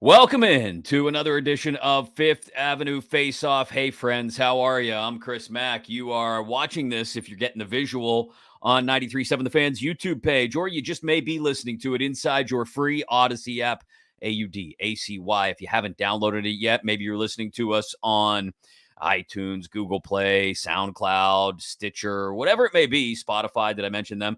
Welcome in to another edition of Fifth Avenue Faceoff. Hey, friends, how are you? I'm Chris Mack. You are watching this if you're getting the visual on 93.7 The Fans YouTube page, or you just may be listening to it inside your free Odyssey app, AUDACY. If you haven't downloaded it yet, maybe you're listening to us on iTunes, Google Play, SoundCloud, Stitcher, whatever it may be, Spotify, did I mention them?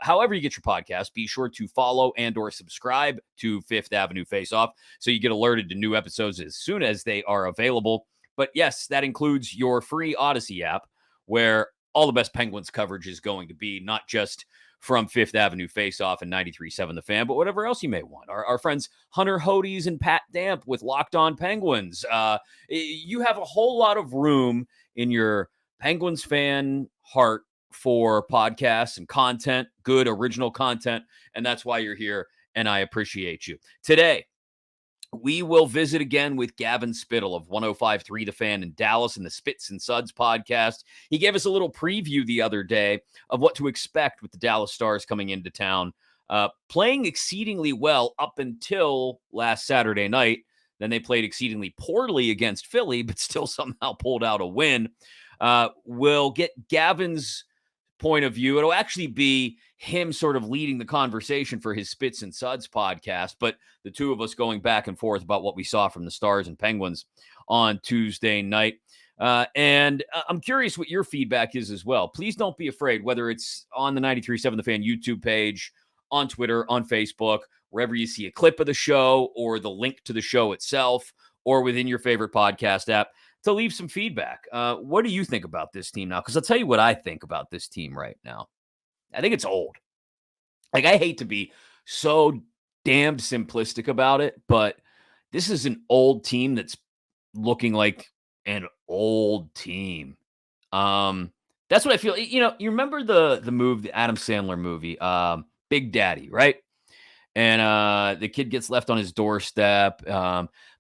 However you get your podcast, be sure to follow and or subscribe to Fifth Avenue Face Off so you get alerted to new episodes as soon as they are available. But yes, that includes your free Odyssey app where all the best Penguins coverage is going to be, not just from Fifth Avenue Face-Off and 93.7 The Fan, but whatever else you may want. Our friends Hunter Hodes and Pat Damp with Locked On Penguins. You have a whole lot of room in your Penguins fan heart for podcasts and content, good original content, and that's why you're here, and I appreciate you. Today, we will visit again with Gavin Spittle of 105.3 The Fan in Dallas and the Spits and Suds podcast. He gave us a little preview the other day of what to expect with the Dallas Stars coming into town, playing exceedingly well up until last Saturday night. Then they played exceedingly poorly against Philly, but still somehow pulled out a win. We'll get Gavin's point of view. It'll actually be him sort of leading the conversation for his Spits and Suds podcast, but the two of us going back and forth about what we saw from the Stars and Penguins on Tuesday night. And I'm curious what your feedback is as well. Please don't be afraid, whether it's on the 93.7 The Fan YouTube page, on Twitter, on Facebook, wherever you see a clip of the show or the link to the show itself, or within your favorite podcast app, to leave some feedback. What do you think about this team now? Because I'll tell you what I think about this team right now. I think it's old. Like, I hate to be so damned simplistic about it, but this is an old team that's looking like an old team. That's what I feel. You know, you remember the movie, the Adam Sandler movie, Big Daddy, right? And the kid gets left on his doorstep.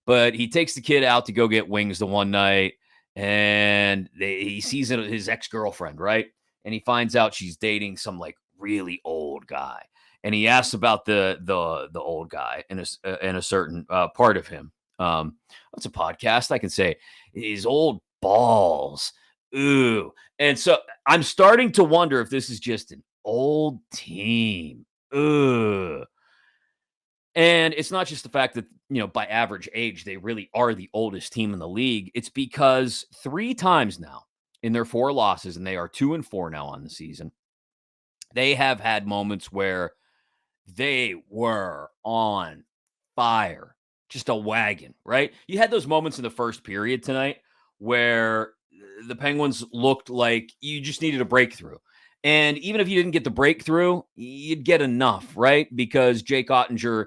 But he takes the kid out to go get wings the one night, and he sees his ex-girlfriend, right? And he finds out she's dating some like really old guy, and he asks about the old guy in a certain part of him. What's a podcast? I can say his old balls. Ooh, and so I'm starting to wonder if this is just an old team. Ooh. And it's not just the fact that, you know, by average age, they really are the oldest team in the league. It's because 3 times now in their 4 losses, and they are 2-4 now on the season, they have had moments where they were on fire, just a wagon, right? You had those moments in the first period tonight where the Penguins looked like you just needed a breakthrough. And even if you didn't get the breakthrough, you'd get enough, right? Because Jake Ottinger,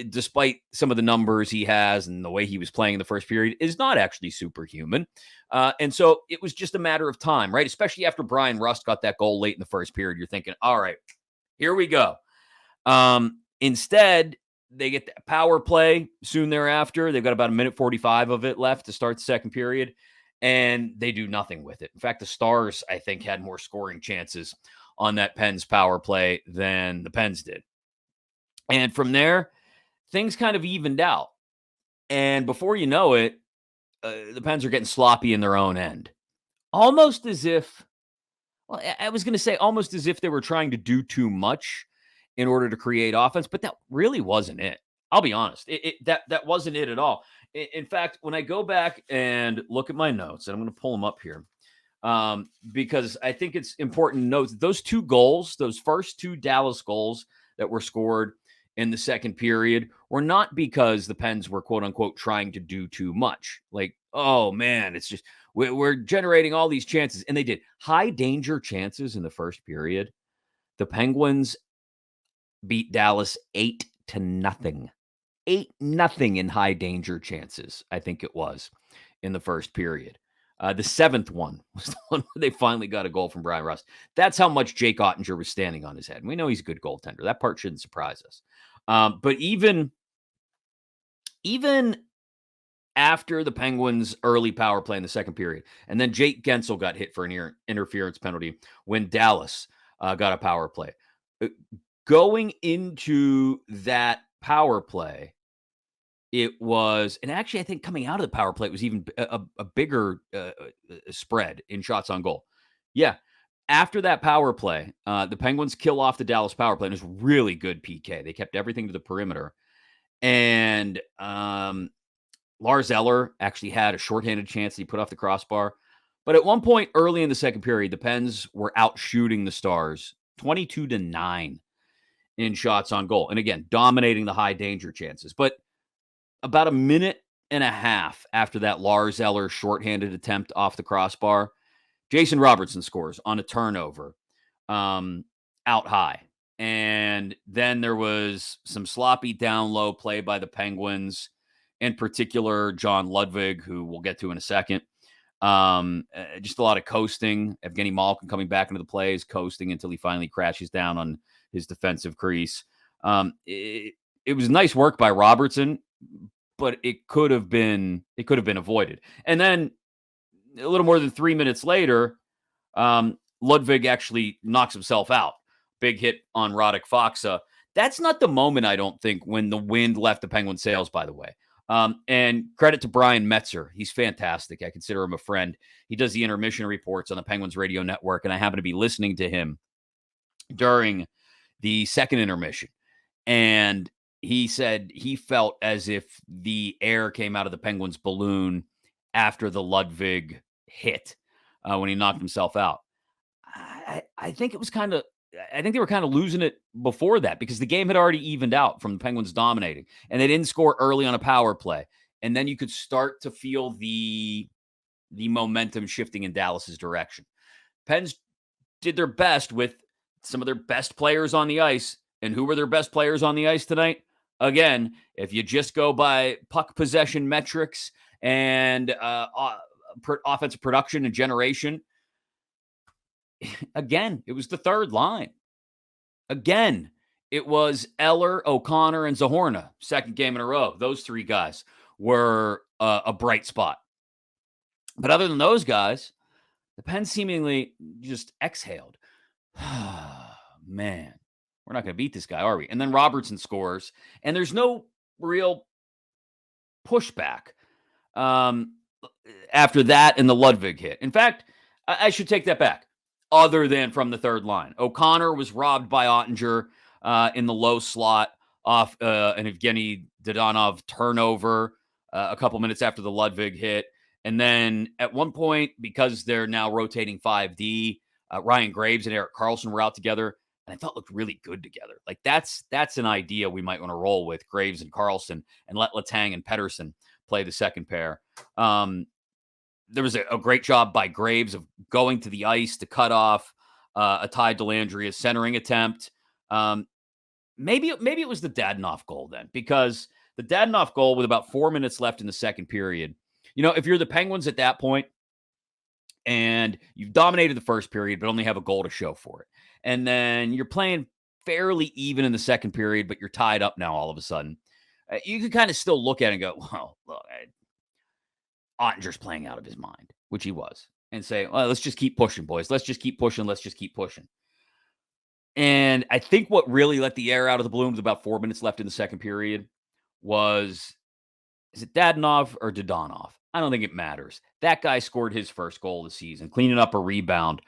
despite some of the numbers he has and the way he was playing in the first period, is not actually superhuman. And so it was just a matter of time, right? Especially after Brian Rust got that goal late in the first period, you're thinking, all right, here we go. Instead, they get the power play soon thereafter. They've got about 1:45 of it left to start the second period, and they do nothing with it. In fact, the Stars, I think, had more scoring chances on that Pens power play than the Pens did. And from there, things kind of evened out. And before you know it, the Pens are getting sloppy in their own end. Almost as if, well, I was going to say almost as if they were trying to do too much in order to create offense, but that really wasn't it. I'll be honest. That wasn't it at all. In fact, when I go back and look at my notes, and I'm going to pull them up here, because I think it's important to note that those 2 goals, those first 2 Dallas goals that were scored in the second period, were not because the Pens were, quote unquote, trying to do too much. Like, oh man, it's just, we're generating all these chances. And they did high danger chances in the first period. The Penguins beat Dallas 8-0. 8-0 in high danger chances, I think it was, in the first period. The 7th one was the one where they finally got a goal from Brian Rust. That's how much Jake Ottinger was standing on his head. And we know he's a good goaltender. That part shouldn't surprise us. But even after the Penguins' early power play in the second period, and then Jake Gensel got hit for an interference penalty when Dallas got a power play. Going into that power play, it was, and actually, I think coming out of the power play, it was even a bigger spread in shots on goal. Yeah. After that power play, the Penguins kill off the Dallas power play, and it was really good PK. They kept everything to the perimeter. And Lars Eller actually had a shorthanded chance that he put off the crossbar. But at one point early in the second period, the Pens were out shooting the Stars 22-9 in shots on goal. And again, dominating the high danger chances. But about a minute and a half after that Lars Eller shorthanded attempt off the crossbar, Jason Robertson scores on a turnover out high. And then there was some sloppy down low play by the Penguins, in particular, John Ludwig, who we'll get to in a second. Just a lot of coasting. Evgeny Malkin coming back into the plays, coasting until he finally crashes down on his defensive crease. It was nice work by Robertson, but it could have been avoided. And then a little more than 3 minutes later, Ludwig actually knocks himself out. Big hit on Radek Faksa. That's not the moment, I don't think, when the wind left the Penguin sails, by the way. And credit to Brian Metzer. He's fantastic. I consider him a friend. He does the intermission reports on the Penguins radio network, and I happen to be listening to him during the second intermission. And he said he felt as if the air came out of the Penguins balloon after the Ludwig hit when he knocked himself out. I think it was I think they were kind of losing it before that because the game had already evened out from the Penguins dominating, and they didn't score early on a power play. And then you could start to feel the momentum shifting in Dallas's direction. Pens did their best with some of their best players on the ice. And who were their best players on the ice tonight? Again, if you just go by puck possession metrics and offensive production and generation, again, it was the third line. Again, it was Eller, O'Connor, and Zahorna. Second game in a row. Those three guys were a bright spot. But other than those guys, the Pens seemingly just exhaled. Man, we're not going to beat this guy, are we? And then Robertson scores, and there's no real pushback after that and the Ludwig hit. In fact, I should take that back. Other than from the third line, O'Connor was robbed by Ottinger in the low slot off an Evgeny Dadonov turnover a couple minutes after the Ludwig hit. And then at one point, because they're now rotating 5D, Ryan Graves and Erik Karlsson were out together, and I thought looked really good together. Like that's an idea we might want to roll with, Graves and Karlsson, and let Letang and Pettersson play the second pair. There was a great job by Graves of going to the ice to cut off a Ty Dellandrea centering attempt. Maybe it was the Dadonov goal then, because the Dadonov goal with about 4 minutes left in the second period, if you're the Penguins at that point and you've dominated the first period but only have a goal to show for it, and then you're playing fairly even in the second period, but you're tied up now all of a sudden, you can kind of still look at it and go, well, look, Ottinger's playing out of his mind, which he was, and say, well, let's just keep pushing, boys. Let's just keep pushing. Let's just keep pushing. And I think what really let the air out of the balloon with about 4 minutes left in the second period was, is it Dadonov or Dadonov? I don't think it matters. That guy scored his first goal of the season, cleaning up a rebound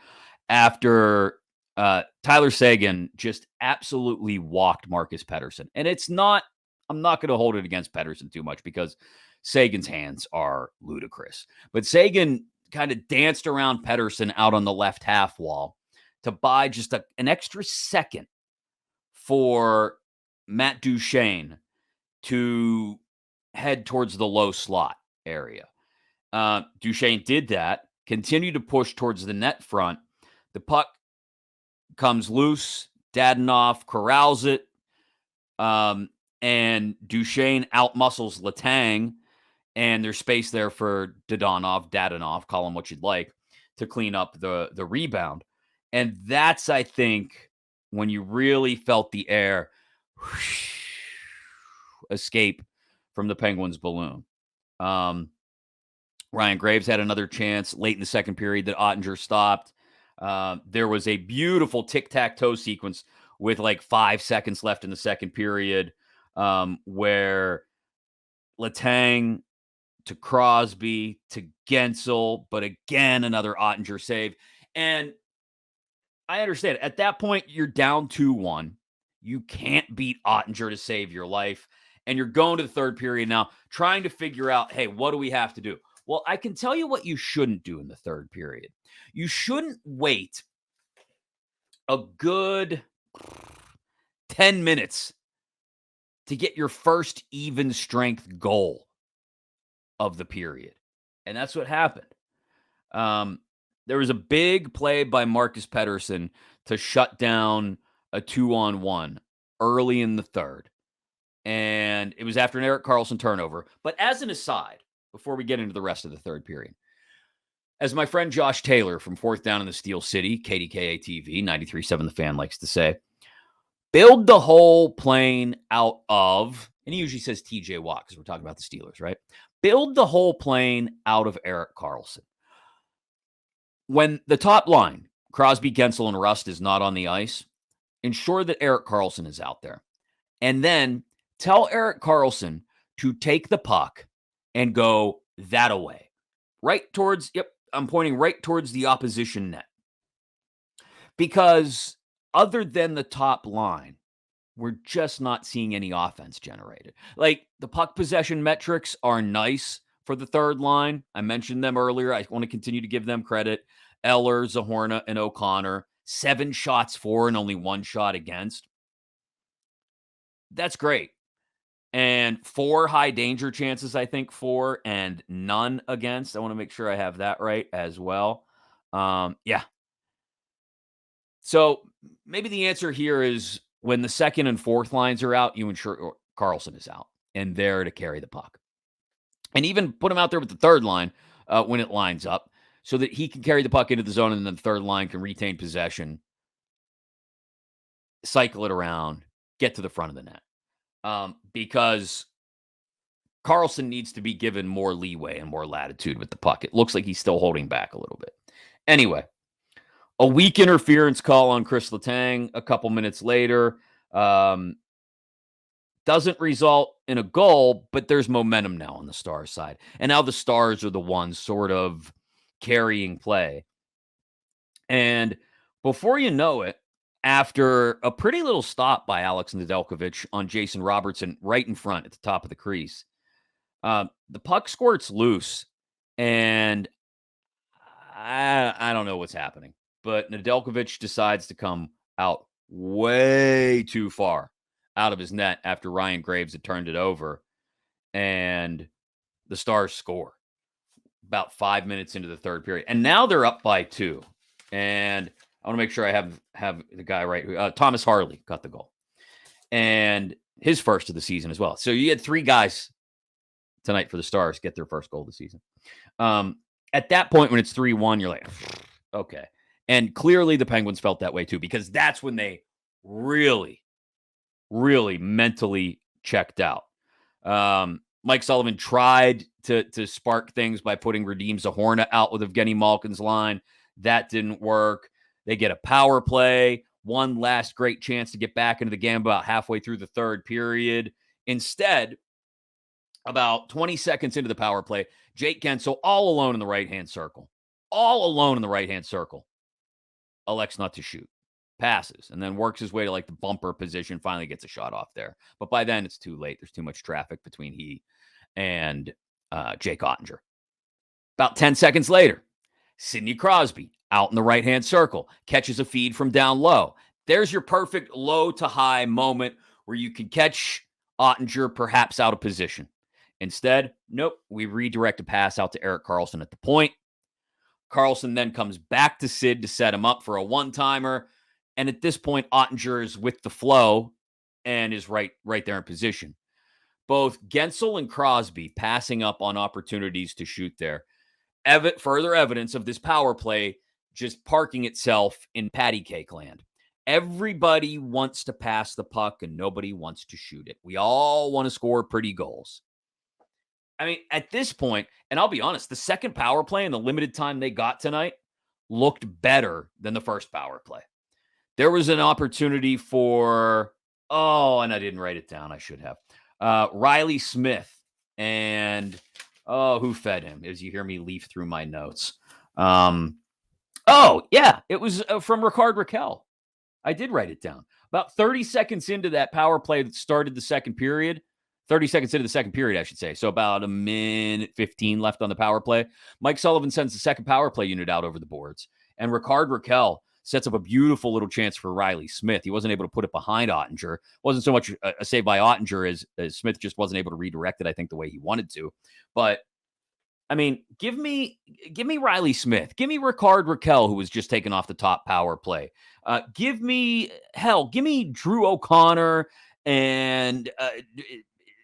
after Tyler Seguin just absolutely walked Marcus Pettersson. And I'm not going to hold it against Pettersson too much because Sagan's hands are ludicrous. But Seguin kind of danced around Pettersson out on the left half wall to buy just an extra second for Matt Duchene to head towards the low slot area. Duchene did that, continued to push towards the net front. The puck comes loose. Dadonov corrals it. And Duchene outmuscles Letang. And there's space there for Dadonov, call him what you'd like, to clean up the rebound. And that's, I think, when you really felt the air escape from the Penguins' balloon. Ryan Graves had another chance late in the second period that Ottinger stopped. There was a beautiful tic-tac-toe sequence with like 5 seconds left in the second period where Letang to Crosby to Gensel, but again, another Ottinger save. And I understand. At that point, you're down 2-1. You can't beat Ottinger to save your life. And you're going to the third period now, trying to figure out, hey, what do we have to do? Well, I can tell you what you shouldn't do in the third period. You shouldn't wait a good 10 minutes to get your first even strength goal of the period. And that's what happened. There was a big play by Marcus Pettersson to shut down a 2-on-1 early in the third. And it was after an Erik Karlsson turnover. But as an aside, before we get into the rest of the third period, as my friend Josh Taylor from Fourth Down in the Steel City, KDKA TV, 93.7 The Fan likes to say, build the whole plane out of, and he usually says TJ Watt because we're talking about the Steelers, right? Build the whole plane out of Erik Karlsson. When the top line, Crosby, Gensel, and Rust is not on the ice, ensure that Erik Karlsson is out there. And then tell Erik Karlsson to take the puck and go that away. Right towards, I'm pointing right towards the opposition net. Because other than the top line, we're just not seeing any offense generated. Like, the puck possession metrics are nice for the third line. I mentioned them earlier. I want to continue to give them credit. Eller, Zahorna, and O'Connor. 7 shots for and only 1 shot against. That's great. And 4 high danger chances, I think, for, and none against. I want to make sure I have that right as well. Yeah. So maybe the answer here is when the second and fourth lines are out, you ensure Karlsson is out and there to carry the puck. And even put him out there with the third line when it lines up so that he can carry the puck into the zone and then the third line can retain possession, cycle it around, get to the front of the net. Because Karlsson needs to be given more leeway and more latitude with the puck. It looks like he's still holding back a little bit. Anyway, a weak interference call on Chris Letang a couple minutes later. Doesn't result in a goal, but there's momentum now on the Stars side. And now the Stars are the ones sort of carrying play. And before you know it, after a pretty little stop by Alex Nedeljkovic on Jason Robertson right in front at the top of the crease, the puck squirts loose, and I don't know what's happening. But Nedeljkovic decides to come out way too far out of his net after Ryan Graves had turned it over, and the Stars score about 5 minutes into the third period. And now they're up by 2. And I want to make sure I have the guy right. Thomas Harley got the goal. And his first of the season as well. So you had 3 guys tonight for the Stars get their first goal of the season. At that point, when it's 3-1, you're like, okay. And clearly the Penguins felt that way too, because that's when they really, really mentally checked out. Mike Sullivan tried to spark things by putting Radim Zahorna out with Evgeny Malkin's line. That didn't work. They get a power play. One last great chance to get back into the game about halfway through the third period. Instead, about 20 seconds into the power play, Jake Gensel all alone in the right-hand circle. All alone in the right-hand circle. Elects not to shoot. Passes, and then works his way to like the bumper position, finally gets a shot off there. But by then, it's too late. There's too much traffic between he and Jake Ottinger. About 10 seconds later, Sidney Crosby out in the right-hand circle, catches a feed from down low. There's your perfect low to high moment where you can catch Ottinger perhaps out of position. Instead, nope, we redirect a pass out to Erik Karlsson at the point. Karlsson then comes back to Sid to set him up for a one-timer. And at this point, Ottinger is with the flow and is right there in position. Both Gensel and Crosby passing up on opportunities to shoot there. Further evidence of this power play just parking itself in patty cake land. Everybody wants to pass the puck and nobody wants to shoot it. We all want to score pretty goals. I mean, at this point, and I'll be honest, the second power play in the limited time they got tonight looked better than the first power play. There was an opportunity for, and I didn't write it down. I should have. Riley Smith And who fed him? As you hear me leaf through my notes. Oh yeah, it was from Ricard Raquel. I did write it down. About 30 seconds into that power play that started the second period, 30 seconds into the second period, I should say. So about a minute 15 left on the power play. Mike Sullivan sends the second power play unit out over the boards. And Ricard Raquel sets up a beautiful little chance for Riley Smith. He wasn't able to put it behind Ottinger. Wasn't so much a save by Ottinger as Smith just wasn't able to redirect it, I think, the way he wanted to. But I mean, give me Riley Smith. Give me Ricard Raquel, who was just taken off the top power play. Give me Drew O'Connor and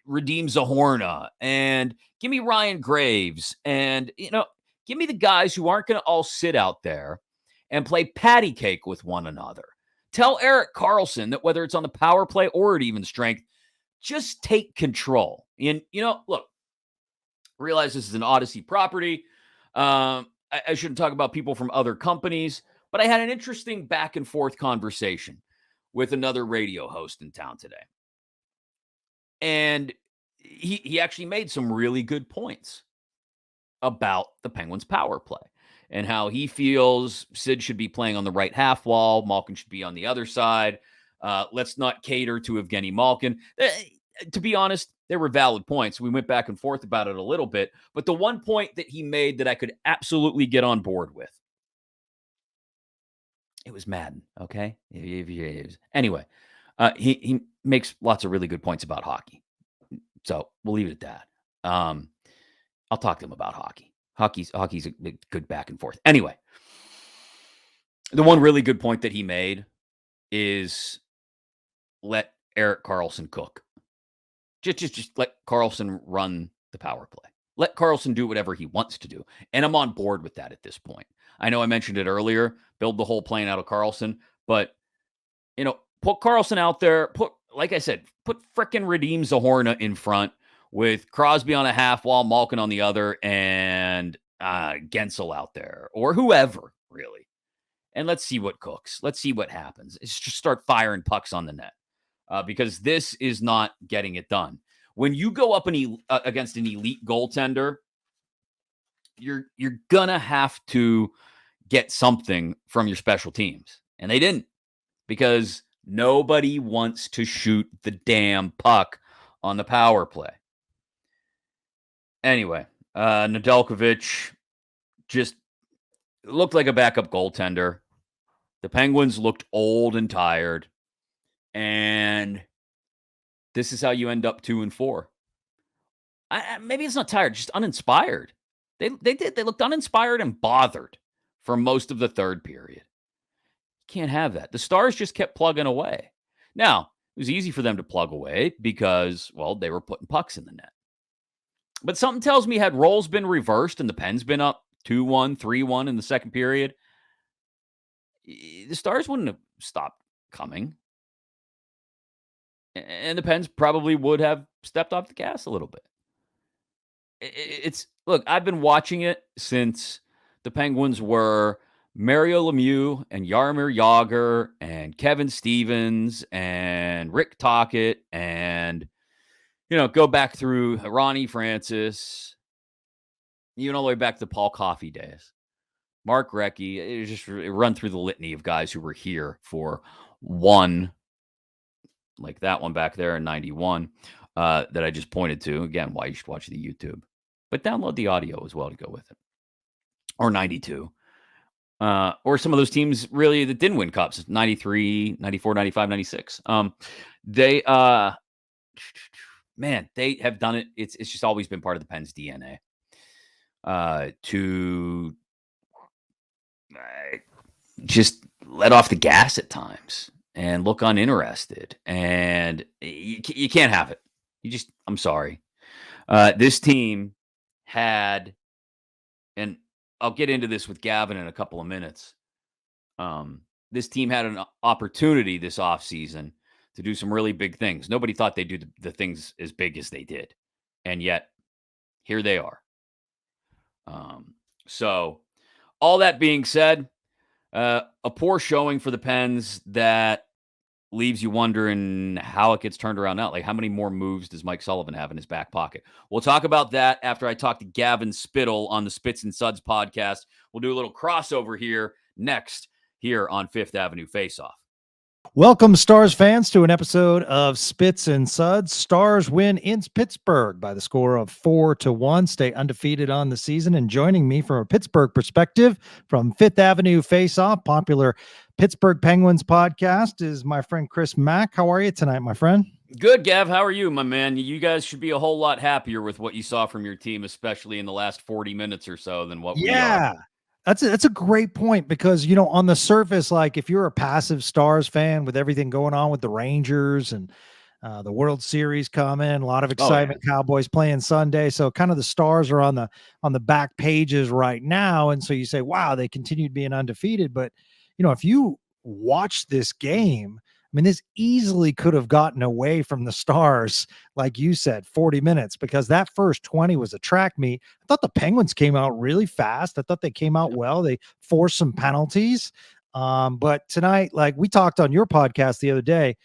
Radim Zahorna, and give me Ryan Graves, and give me the guys who aren't going to all sit out there and play patty cake with one another. Tell Erik Karlsson that whether it's on the power play or at even strength, just take control. And look. Realize this is an Odyssey property. I shouldn't talk about people from other companies, but I had an interesting back and forth conversation with another radio host in town today. And he actually made some really good points about the Penguins' power play and how he feels Sid should be playing on the right half wall. Malkin should be on the other side. Let's not cater to Evgeny Malkin. To be honest, there were valid points. We went back and forth about it a little bit. But the one point that he made that I could absolutely get on board with, it was Madden, okay? Anyway, he makes lots of really good points about hockey. So we'll leave it at that. I'll talk to him about hockey. Hockey's a good back and forth. Anyway, the one really good point that he made is let Erik Karlsson cook. Just let Karlsson run the power play. Let Karlsson do whatever he wants to do. And I'm on board with that at this point. I know I mentioned it earlier, build the whole plane out of Karlsson, but, put Karlsson out there. Like I said, put frickin' Radim Zahorna in front with Crosby on a half wall, Malkin on the other, and Gensel out there, or whoever, really. And let's see what cooks. Let's see what happens. It's just start firing pucks on the net. Because this is not getting it done. When you go up against an elite goaltender, you're gonna have to get something from your special teams, and they didn't, because nobody wants to shoot the damn puck on the power play. Anyway, Nedeljkovic just looked like a backup goaltender. The Penguins looked old and tired. And this is how you end up 2-4. Maybe it's not tired, just uninspired. They looked uninspired and bothered for most of the third period. Can't have that. The Stars just kept plugging away. Now, it was easy for them to plug away because, well, they were putting pucks in the net. But something tells me had roles been reversed and the Pens been up 2-1, 3-1 in the second period, the Stars wouldn't have stopped coming. And the Pens probably would have stepped off the gas a little bit. Look, I've been watching it since the Penguins were Mario Lemieux and Jaromir Jagr and Kevin Stevens and Rick Tocchet and, go back through Ronnie Francis, even all the way back to Paul Coffey days. Mark Recchi. It just run through the litany of guys who were here for one, like that one back there in 91 that I just pointed to. Again, why you should watch the YouTube. But download the audio as well to go with it. Or 92. Or some of those teams really that didn't win cups. 93, 94, 95, 96. They have done it. It's just always been part of the Pens DNA. To just let off the gas at times and look uninterested. And you can't have it. I'm sorry. This team had, and I'll get into this with Gavin in a couple of minutes. This team had an opportunity this offseason to do some really big things. Nobody thought they'd do the things as big as they did. And yet, here they are. So, all that being said, a poor showing for the Pens that leaves you wondering how it gets turned around now. Like, how many more moves does Mike Sullivan have in his back pocket? We'll talk about that after I talk to Gavin Spittle on the Spits and Suds podcast. We'll do a little crossover here next here on Fifth Avenue Faceoff. Welcome, Stars fans, to an episode of Spits and Suds. Stars win in Pittsburgh by the score of 4-1, stay undefeated on the season. And joining me from a Pittsburgh perspective from Fifth Avenue Faceoff, popular Pittsburgh Penguins podcast, is my friend Chris Mack. How are you tonight, my friend? Good, Gav. How are you, my man? You guys should be a whole lot happier with what you saw from your team, especially in the last 40 minutes or so, than what we are. That's a great point because, on the surface, like if you're a passive Stars fan with everything going on with the Rangers and the World Series coming, a lot of excitement, Cowboys playing Sunday. So kind of the Stars are on the back pages right now. And so you say, wow, they continued being undefeated. But, if you watch this game, I mean, this easily could have gotten away from the Stars, like you said, 40 minutes, because that first 20 was a track meet. I thought the Penguins came out really fast. I thought they came out well. They forced some penalties. But tonight, like we talked on your podcast the other day,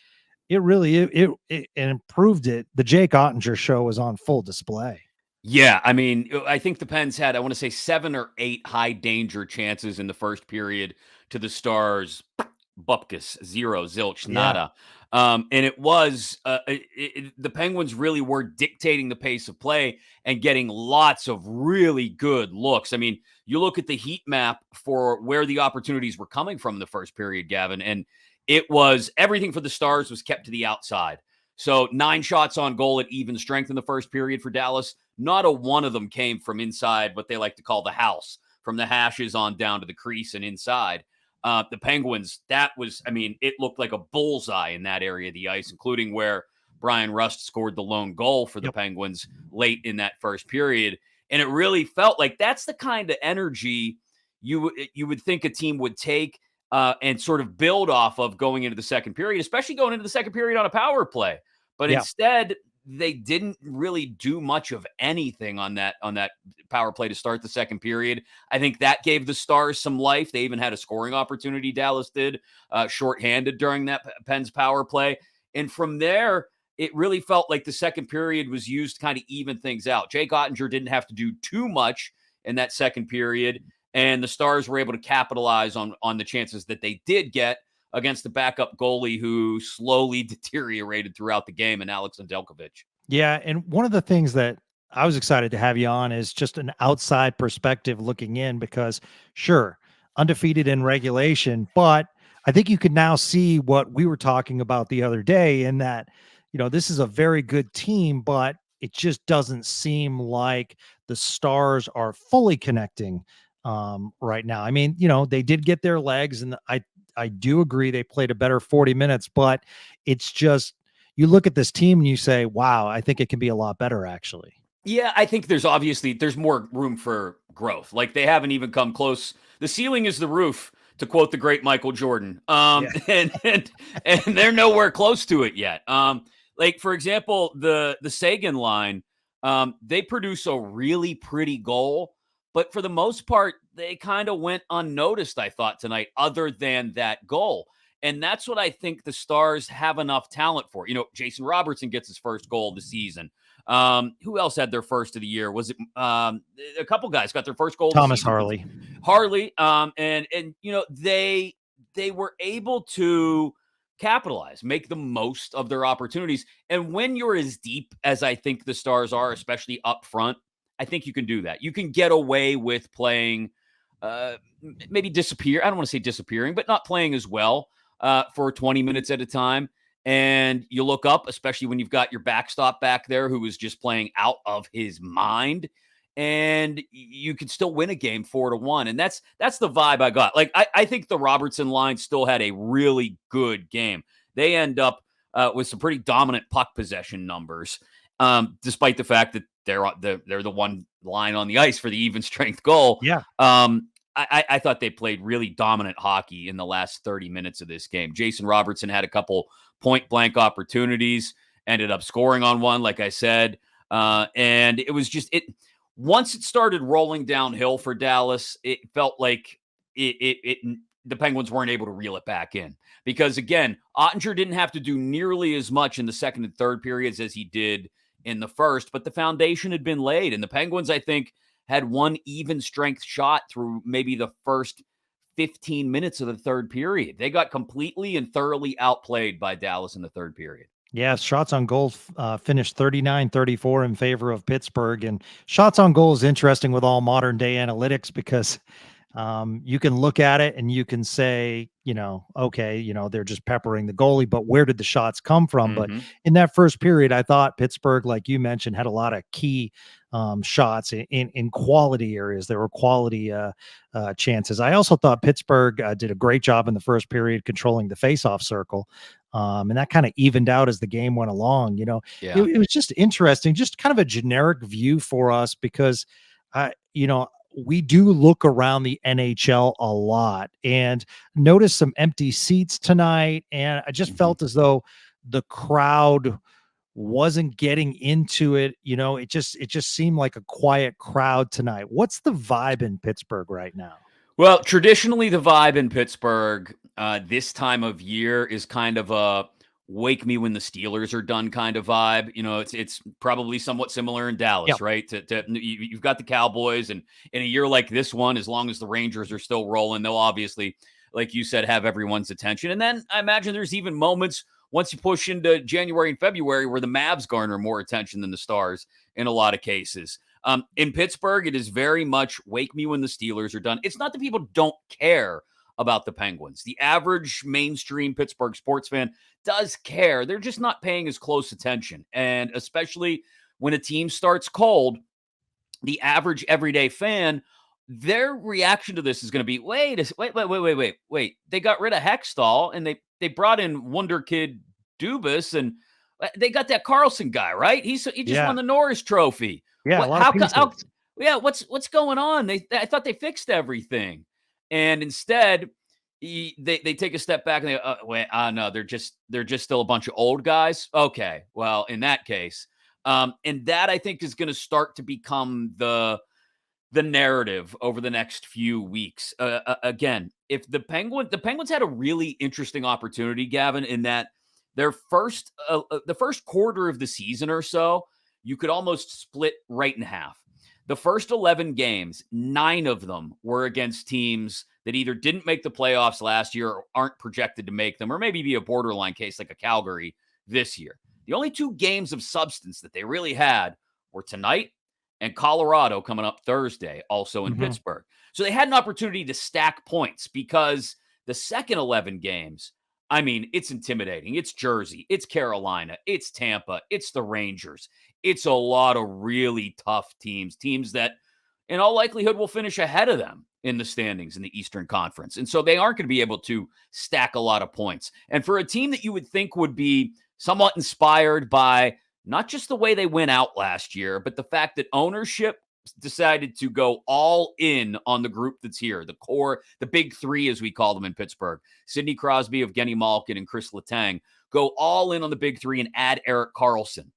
it really it improved it. The Jake Ottinger show was on full display. Yeah, I mean, I think the Pens had, I want to say, 7 or 8 high danger chances in the first period to the Stars. Bupkis, 0, zilch, nada. And it was the Penguins really were dictating the pace of play and getting lots of really good looks. I mean, you look at the heat map for where the opportunities were coming from in the first period, Gavin, and it was everything for the Stars was kept to the outside. So 9 shots on goal at even strength in the first period for Dallas. Not a one of them came from inside what they like to call the house, from the hashes on down to the crease and inside. The Penguins, it looked like a bullseye in that area of the ice, including where Brian Rust scored the lone goal for the Penguins late in that first period. And it really felt like that's the kind of energy you would think a team would take and sort of build off of going into the second period, especially going into the second period on a power play. But instead, they didn't really do much of anything on that power play to start the second period. I think that gave the Stars some life. They even had a scoring opportunity, Dallas did, shorthanded during that Pens power play. And from there, it really felt like the second period was used to kind of even things out. Jake Ottinger didn't have to do too much in that second period, and the Stars were able to capitalize on the chances that they did get against the backup goalie who slowly deteriorated throughout the game, and Alex Nedeljkovic. Yeah, and one of the things that I was excited to have you on is just an outside perspective looking in, because sure, undefeated in regulation, but I think you could now see what we were talking about the other day in that, this is a very good team, but it just doesn't seem like the Stars are fully connecting right now. I mean, they did get their legs, and I do agree they played a better 40 minutes, but it's just, you look at this team and you say, wow, I think it can be a lot better, actually. Yeah, I think there's more room for growth. Like, they haven't even come close. The ceiling is the roof, to quote the great Michael Jordan. And they're nowhere close to it yet. Like, for example, the Sagan line, they produce a really pretty goal, but for the most part, they kind of went unnoticed, I thought, tonight, other than that goal. And that's what I think the Stars have enough talent for. Jason Robertson gets his first goal of the season. Who else had their first of the year? Was it a couple guys got their first goal? Thomas Harley. They were able to capitalize, make the most of their opportunities. And when you're as deep as I think the Stars are, especially up front, I think you can do that. You can get away with playing, maybe disappear. I don't want to say disappearing, but not playing as well for 20 minutes at a time. And you look up, especially when you've got your backstop back there who is just playing out of his mind, and you can still win a game 4-1. And that's the vibe I got. Like, I think the Robertson line still had a really good game. They end up with some pretty dominant puck possession numbers, despite the fact that they're the one line on the ice for the even strength goal. Yeah. I thought they played really dominant hockey in the last 30 minutes of this game. Jason Robertson had a couple point blank opportunities, ended up scoring on one, like I said. And it was just once it started rolling downhill for Dallas, it felt like the Penguins weren't able to reel it back in. Because, again, Ottinger didn't have to do nearly as much in the second and third periods as he did in the first, but the foundation had been laid. And the Penguins, I think, had one even strength shot through maybe the first 15 minutes of the third period. They got completely and thoroughly outplayed by Dallas in the third period. Yeah, shots on goal finished 39-34 in favor of Pittsburgh. And shots on goal is interesting with all modern day analytics because you can look at it and you can say, okay, they're just peppering the goalie, but where did the shots come from? But in that first period, I thought Pittsburgh, like you mentioned, had a lot of key shots in quality areas. There were quality chances. I also thought Pittsburgh did a great job in the first period controlling the faceoff circle. And that kind of evened out as the game went along. It was just interesting, just kind of a generic view for us because, we do look around the NHL a lot and notice some empty seats tonight. And I just felt as though the crowd wasn't getting into it. It just seemed like a quiet crowd tonight. What's the vibe in Pittsburgh right now? Well, traditionally the vibe in Pittsburgh this time of year is kind of a wake me when the Steelers are done kind of vibe. It's probably somewhat similar in Dallas, right? You've got the Cowboys, and in a year like this one, as long as the Rangers are still rolling, they'll obviously, like you said, have everyone's attention. And then I imagine there's even moments once you push into January and February where the Mavs garner more attention than the Stars in a lot of cases. In Pittsburgh, it is very much wake me when the Steelers are done. It's not that people don't care about the Penguins. The average mainstream Pittsburgh sports fan does care. They're just not paying as close attention. And especially when a team starts cold, the average everyday fan, their reaction to this is going to be, wait. They got rid of Hextall and they brought in Wonder Kid Dubas and they got that Carlson guy, right? He just won the Norris Trophy. Yeah, what's going on? I thought they fixed everything. And instead, they take a step back and they no, they're just still a bunch of old guys. Okay, well, in that case, and that I think is going to start to become the narrative over the next few weeks. Again, if the Penguins had a really interesting opportunity, Gavin, in that their the first quarter of the season or so, you could almost split right in half. The first 11 games, 9 of them were against teams that either didn't make the playoffs last year or aren't projected to make them, or maybe be a borderline case like a Calgary this year. The only 2 games of substance that they really had were tonight and Colorado coming up Thursday, also in Pittsburgh. So they had an opportunity to stack points because the second 11 games, I mean, it's intimidating. It's Jersey, it's Carolina, it's Tampa, it's the Rangers. It's a lot of really tough teams that in all likelihood will finish ahead of them in the standings in the Eastern Conference. And so they aren't going to be able to stack a lot of points. And for a team that you would think would be somewhat inspired by not just the way they went out last year, but the fact that ownership decided to go all in on the group that's here, the core, the big 3, as we call them in Pittsburgh, Sidney Crosby, Evgeny Malkin, and Chris Letang, go all in on the big 3 and add Erik Karlsson.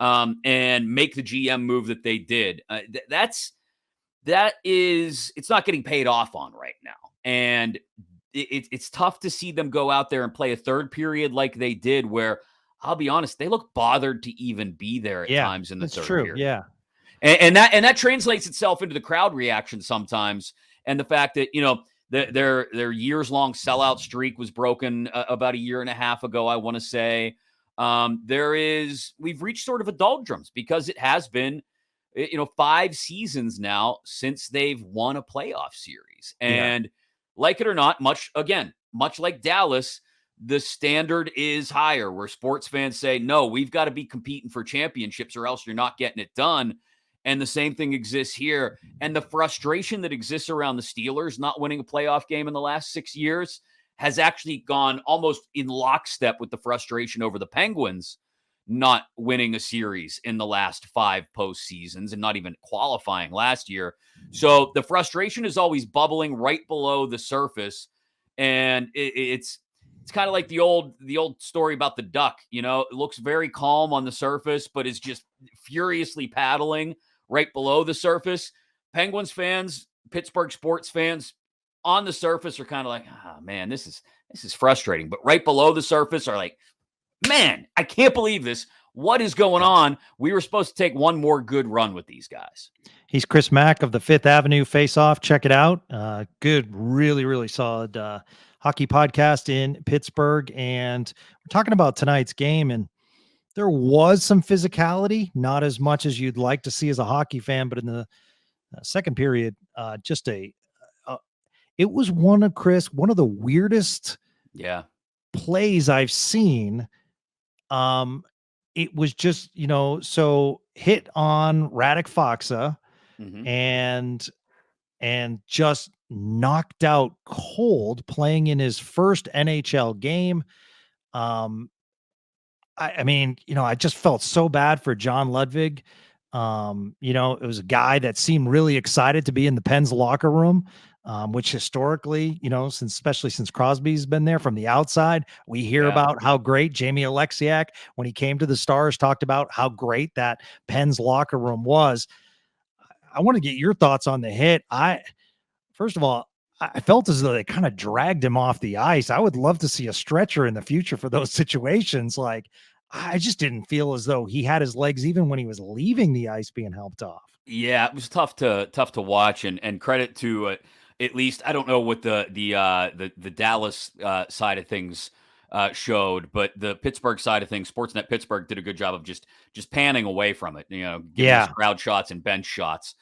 And make the GM move that they did. It's not getting paid off on right now. And it's tough to see them go out there and play a third period like they did, where I'll be honest, they look bothered to even be there at times in the third period. Yeah. And that translates itself into the crowd reaction sometimes. And the fact that, their years-long sellout streak was broken about a year and a half ago, I want to say. We've reached sort of a doldrums because it has been, 5 seasons now since they've won a playoff series. And like it or not, much like Dallas, the standard is higher where sports fans say, no, we've got to be competing for championships or else you're not getting it done. And the same thing exists here. And the frustration that exists around the Steelers not winning a playoff game in the last 6 years has actually gone almost in lockstep with the frustration over the Penguins not winning a series in the last 5 postseasons and not even qualifying last year. So the frustration is always bubbling right below the surface. And it's kind of like the old story about the duck. It looks very calm on the surface, but is just furiously paddling right below the surface. Penguins fans, Pittsburgh sports fans, on the surface are kind of like, oh man, this is frustrating. But right below the surface are like, man, I can't believe this. What is going on? We were supposed to take one more good run with these guys. He's Chris Mack of the Fifth Avenue Faceoff. Check it out. Good, really, really solid hockey podcast in Pittsburgh. And we're talking about tonight's game. And there was some physicality, not as much as you'd like to see as a hockey fan, but in the second period, it was one of the weirdest plays I've seen. It was just, so hit on Radek Faksa and just knocked out cold playing in his first NHL game. I mean, I just felt so bad for John Ludwig. It was a guy that seemed really excited to be in the Pens locker room, which historically, especially since Crosby's been there from the outside, we hear about how great Jamie Alexiak, when he came to the Stars, talked about how great that Pens locker room was. I want to get your thoughts on the hit. First of all, I felt as though they kind of dragged him off the ice. I would love to see a stretcher in the future for those situations. Like, I just didn't feel as though he had his legs even when he was leaving the ice being helped off. Yeah, it was tough to watch, and credit to at least, I don't know what the Dallas side of things showed, but the Pittsburgh side of things, Sportsnet Pittsburgh did a good job of just panning away from it, giving us crowd shots and bench shots.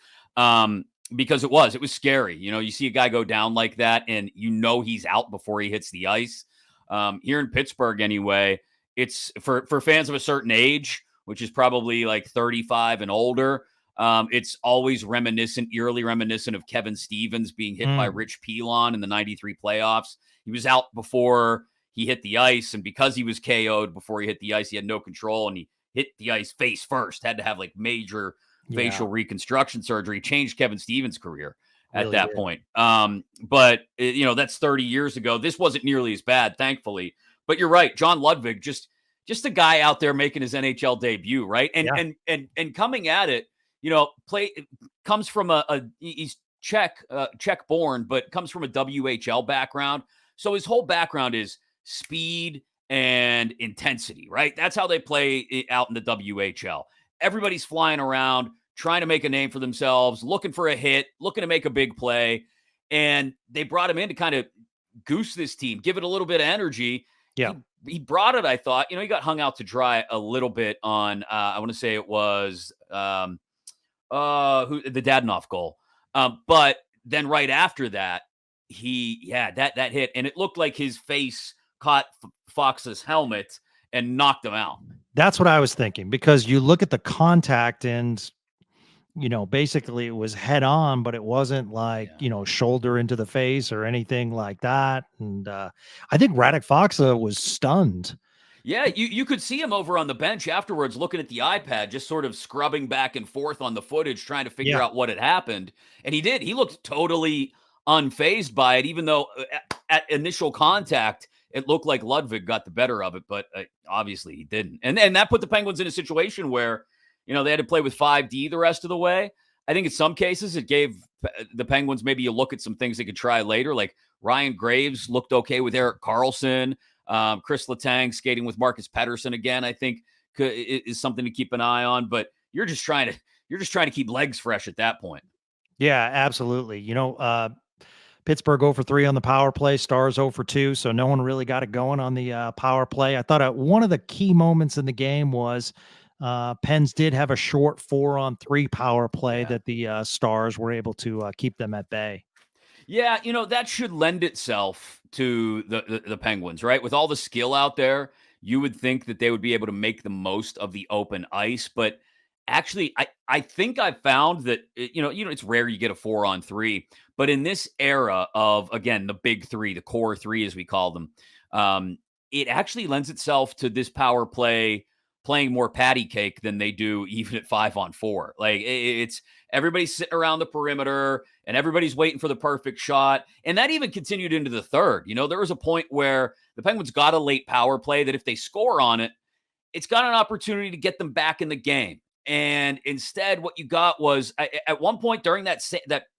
Because it was scary. You see a guy go down like that and he's out before he hits the ice. Here in Pittsburgh anyway, it's for fans of a certain age, which is probably like 35 and older. It's always eerily reminiscent of Kevin Stevens being hit by Rich Pilon in the 93 playoffs. He was out before he hit the ice, and because he was KO'd before he hit the ice, he had no control, and he hit the ice face first, had to have like major facial reconstruction surgery, changed Kevin Stevens' career at that point. But that's 30 years ago. This wasn't nearly as bad, thankfully. But you're right, John Ludwig, just a guy out there making his NHL debut, right? And coming at it, comes from he's Czech born, but comes from a WHL background. So his whole background is speed and intensity, right? That's how they play out in the WHL. Everybody's flying around, trying to make a name for themselves, looking for a hit, looking to make a big play. And they brought him in to kind of goose this team, give it a little bit of energy. Yeah. He brought it, I thought. He got hung out to dry a little bit on, I want to say it was the Dadonov goal. But then right after that, that hit. And it looked like his face caught Fox's helmet and knocked him out. That's what I was thinking, because you look at the contact and, basically it was head on, but it wasn't like, shoulder into the face or anything like that. And I think Radek Faksa was stunned. Yeah, you could see him over on the bench afterwards looking at the iPad, just sort of scrubbing back and forth on the footage, trying to figure out what had happened. And he did. He looked totally unfazed by it, even though at initial contact, it looked like Ludwig got the better of it, but obviously he didn't. And that put the Penguins in a situation where, they had to play with 5D the rest of the way. I think in some cases it gave the Penguins maybe a look at some things they could try later. Like Ryan Graves looked okay with Erik Karlsson. Chris Letang skating with Marcus Pettersson again, I think is something to keep an eye on. But you're just trying to keep legs fresh at that point. Yeah, absolutely. Pittsburgh 0 for 3 on the power play, Stars 0 for 2. So no one really got it going on the power play. I thought one of the key moments in the game was Pens did have a short 4-on-3 power play that the Stars were able to keep them at bay. Yeah, that should lend itself to the Penguins, right? With all the skill out there, you would think that they would be able to make the most of the open ice. But actually, I think I've found that, it's rare you get a 4-on-3. But in this era of, again, the big three, the core three, as we call them, it actually lends itself to this power play playing more patty cake than they do even at 5-on-4. Like it's everybody's sitting around the perimeter and everybody's waiting for the perfect shot. And that even continued into the third. There was a point where the Penguins got a late power play that if they score on it, it's got an opportunity to get them back in the game. And instead, what you got was at one point during that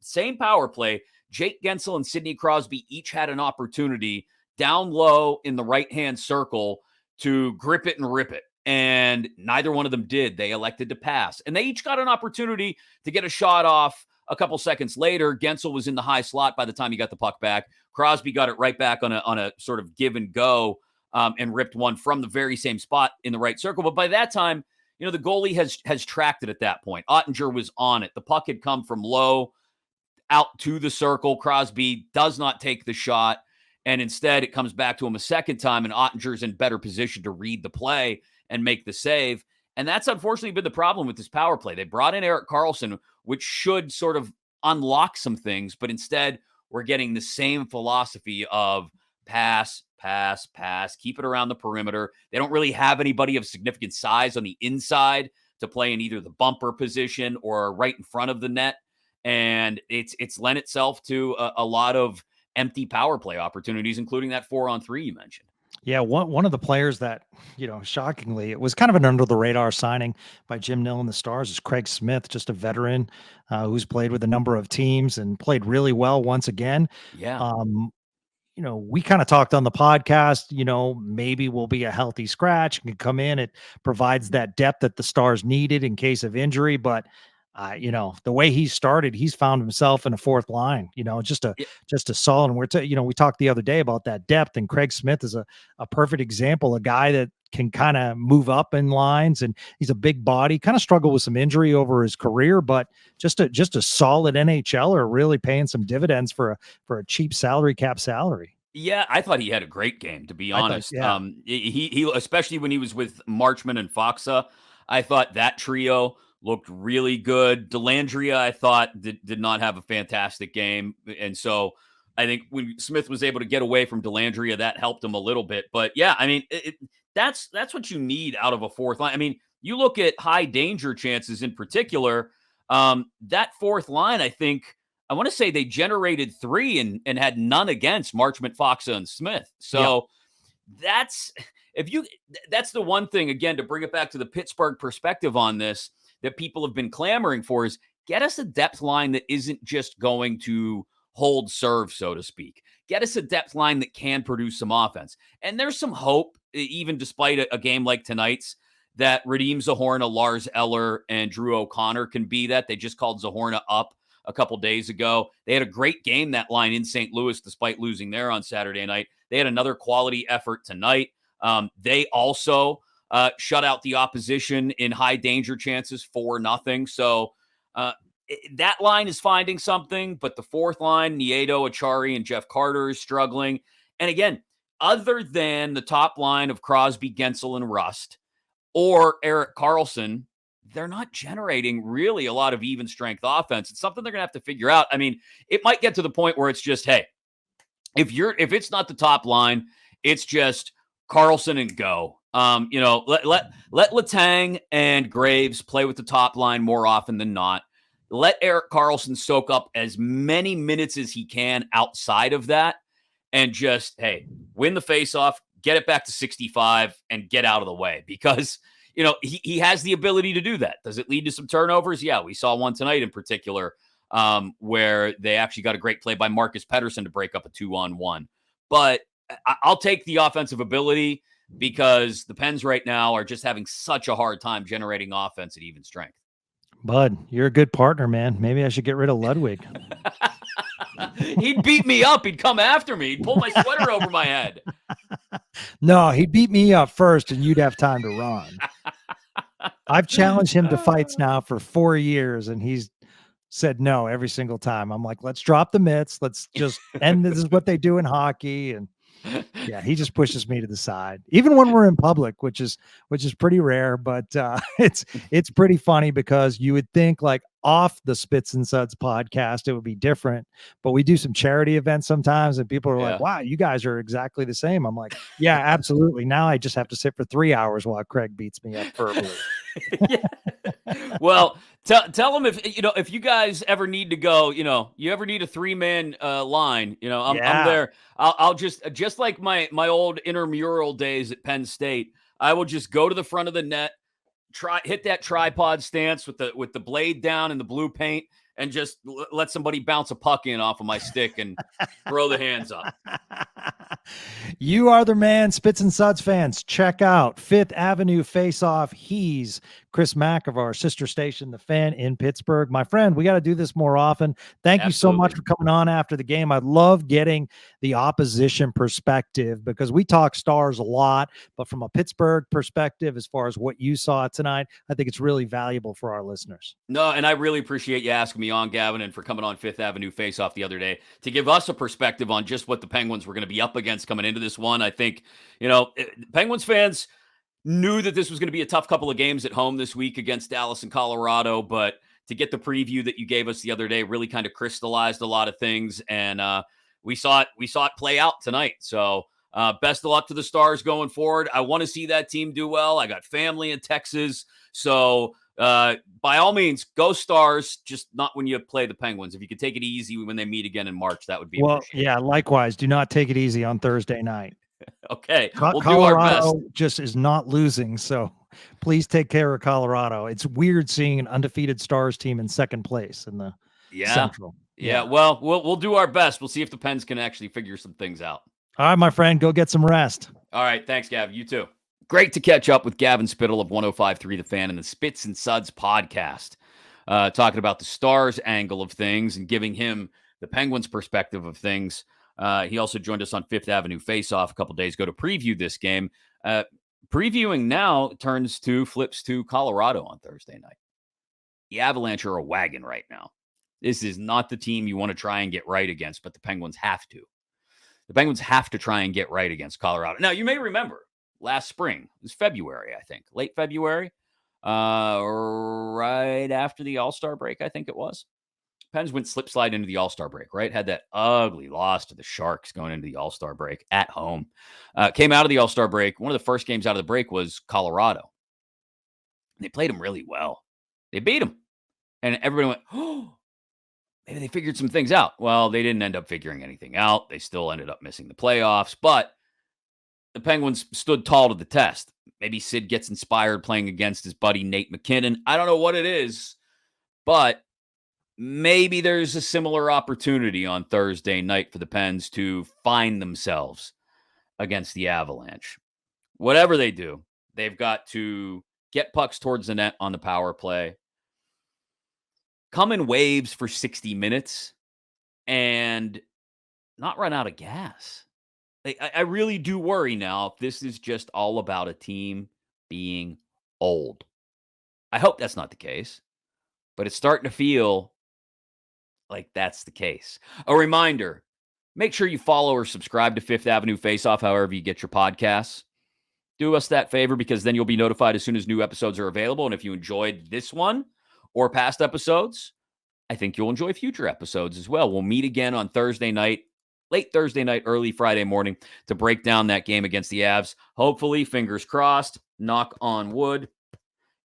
same power play, Jake Gensel and Sidney Crosby each had an opportunity down low in the right-hand circle to grip it and rip it. And neither one of them did. They elected to pass. And they each got an opportunity to get a shot off a couple seconds later. Gensel was in the high slot by the time he got the puck back. Crosby got it right back on a sort of give and go and ripped one from the very same spot in the right circle. But by that time, the goalie has tracked it at that point. Ottinger was on it. The puck had come from low out to the circle. Crosby does not take the shot. And instead, it comes back to him a second time, and Ottinger's in better position to read the play and make the save. And that's unfortunately been the problem with this power play. They brought in Erik Karlsson, which should sort of unlock some things, but instead we're getting the same philosophy of pass, pass, pass, keep it around the perimeter. They don't really have anybody of significant size on the inside to play in either the bumper position or right in front of the net. And it's lent itself to a lot of empty power play opportunities, including that 4-on-3 you mentioned. Yeah, one of the players that, shockingly, it was kind of an under the radar signing by Jim Nill and the Stars is Craig Smith, just a veteran who's played with a number of teams and played really well once again. Yeah. We kind of talked on the podcast, maybe we'll be a healthy scratch, can come in. It provides that depth that the Stars needed in case of injury, but the way he started, he's found himself in a fourth line, just a solid. And we talked the other day about that depth, and Craig Smith is a perfect example, a guy that can kind of move up in lines, and he's a big body, kind of struggled with some injury over his career, but just a solid NHLer, really paying some dividends for a cheap salary cap salary. Yeah, I thought he had a great game, to be honest. He especially when he was with Marchman and Foxa, I thought that trio looked really good. Dellandrea, I thought, did not have a fantastic game. And so I think when Smith was able to get away from Dellandrea, that helped him a little bit. But yeah, I mean, that's what you need out of a fourth line. I mean, you look at high danger chances in particular, that fourth line, I think, I want to say they generated 3 and had none against Marchment, Foxa, and Smith. So that's the one thing, again, to bring it back to the Pittsburgh perspective on this, that people have been clamoring for, is get us a depth line that isn't just going to hold serve, so to speak. Get us a depth line that can produce some offense. And there's some hope, even despite a game like tonight's, that Radim Zahorna, Lars Eller, and Drew O'Connor can be that. They just called Zahorna up a couple days ago. They had a great game, that line in St. Louis, despite losing there on Saturday night. They had another quality effort tonight. They also shut out the opposition in high danger chances 4-0. So that line is finding something, but the fourth line, Nieto, Achari, and Jeff Carter is struggling. And again, other than the top line of Crosby, Gensel, and Rust, or Erik Karlsson, they're not generating really a lot of even strength offense. It's something they're going to have to figure out. I mean, it might get to the point where it's just, hey, if it's not the top line, it's just Karlsson and go. Let Letang and Graves play with the top line more often than not. Let Erik Karlsson soak up as many minutes as he can outside of that, and just, hey, win the faceoff, get it back to 65, and get out of the way, because he has the ability to do that. Does it lead to some turnovers? Yeah, we saw one tonight in particular, where they actually got a great play by Marcus Pettersson to break up a 2-on-1. But I'll take the offensive ability, because the Pens right now are just having such a hard time generating offense at even strength. Bud, you're a good partner, man. Maybe I should get rid of Ludwig. He'd beat me up. He'd come after me. He'd pull my sweater over my head. No, he'd beat me up first, and you'd have time to run. I've challenged him to fights now for 4 years, and he's said no every single time. I'm like, let's drop the mitts. Let's just end. This is what they do in hockey. And yeah, he just pushes me to the side, even when we're in public, which is pretty rare. But it's pretty funny, because you would think, like, off the Spits and Suds podcast, it would be different. But we do some charity events sometimes, and people are like, wow, you guys are exactly the same. I'm like, yeah, absolutely. Now I just have to sit for 3 hours while Craig beats me up verbally. Well, tell them if you guys ever need to go, you ever need a 3-man line, I'm there. I'll just like my old intramural days at Penn State, I will just go to the front of the net, hit that tripod stance with the blade down and the blue paint, and just let somebody bounce a puck in off of my stick and throw the hands up. You are the man, Spits and Suds fans. Check out Fifth Avenue Faceoff. He's Chris Mack of our sister station, The Fan in Pittsburgh. My friend, we got to do this more often. Thank you so much for coming on after the game. I love getting the opposition perspective because we talk Stars a lot, but from a Pittsburgh perspective, as far as what you saw tonight, I think it's really valuable for our listeners. No, and I really appreciate you asking me on, Gavin, and for coming on Fifth Avenue Faceoff the other day to give us a perspective on just what the Penguins were going to be up against coming into this one. I think, Penguins fans knew that this was going to be a tough couple of games at home this week against Dallas and Colorado, but to get the preview that you gave us the other day really kind of crystallized a lot of things, and we saw it play out tonight. So best of luck to the Stars going forward. I want to see that team do well. I got family in Texas, so by all means, go Stars, just not when you play the Penguins. If you could take it easy when they meet again in March, that would be appreciated. Yeah, likewise. Do not take it easy on Thursday night. Okay, we'll Colorado do our best. Just is not losing, so please take care of Colorado. It's weird seeing an undefeated Stars team in second place in the Central. Yeah, well, we'll do our best. We'll see if the Pens can actually figure some things out. All right, my friend, go get some rest. All right, thanks, Gav. You too. Great to catch up with Gavin Spittle of 105.3 The Fan and the Spits and Suds podcast, talking about the Stars angle of things and giving him the Penguins perspective of things. He also joined us on Fifth Avenue Faceoff a couple days ago to preview this game. Previewing now flips to Colorado on Thursday night. The Avalanche are a wagon right now. This is not the team you want to try and get right against, but the Penguins have to. The Penguins have to try and get right against Colorado. Now, you may remember last spring, it was February, I think, late February, right after the All-Star break, I think it was. Pens went slip slide into the All-Star break, right? Had that ugly loss to the Sharks going into the All-Star break at home. Came out of the All-Star break. One of the first games out of the break was Colorado. They played them really well. They beat them. And everybody went, oh, maybe they figured some things out. Well, they didn't end up figuring anything out. They still ended up missing the playoffs. But the Penguins stood tall to the test. Maybe Sid gets inspired playing against his buddy Nate McKinnon. I don't know what it is, but maybe there's a similar opportunity on Thursday night for the Pens to find themselves against the Avalanche. Whatever they do, they've got to get pucks towards the net on the power play, come in waves for 60 minutes, and not run out of gas. I really do worry now if this is just all about a team being old. I hope that's not the case, but it's starting to feel like that's the case. A reminder, make sure you follow or subscribe to Fifth Avenue Faceoff however you get your podcasts. Do us that favor because then you'll be notified as soon as new episodes are available. And if you enjoyed this one or past episodes, I think you'll enjoy future episodes as well. We'll meet again on Thursday night, late Thursday night, early Friday morning to break down that game against the Avs. Hopefully, fingers crossed, knock on wood,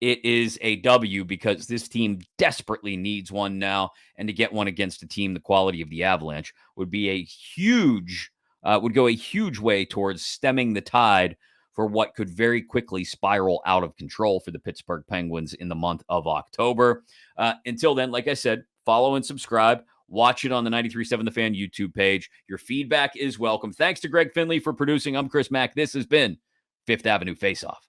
it is a W because this team desperately needs one now. And to get one against a team the quality of the Avalanche would be would go a huge way towards stemming the tide for what could very quickly spiral out of control for the Pittsburgh Penguins in the month of October. Until then, like I said, follow and subscribe. Watch it on the 93.7 The Fan YouTube page. Your feedback is welcome. Thanks to Greg Finley for producing. I'm Chris Mack. This has been Fifth Avenue Faceoff.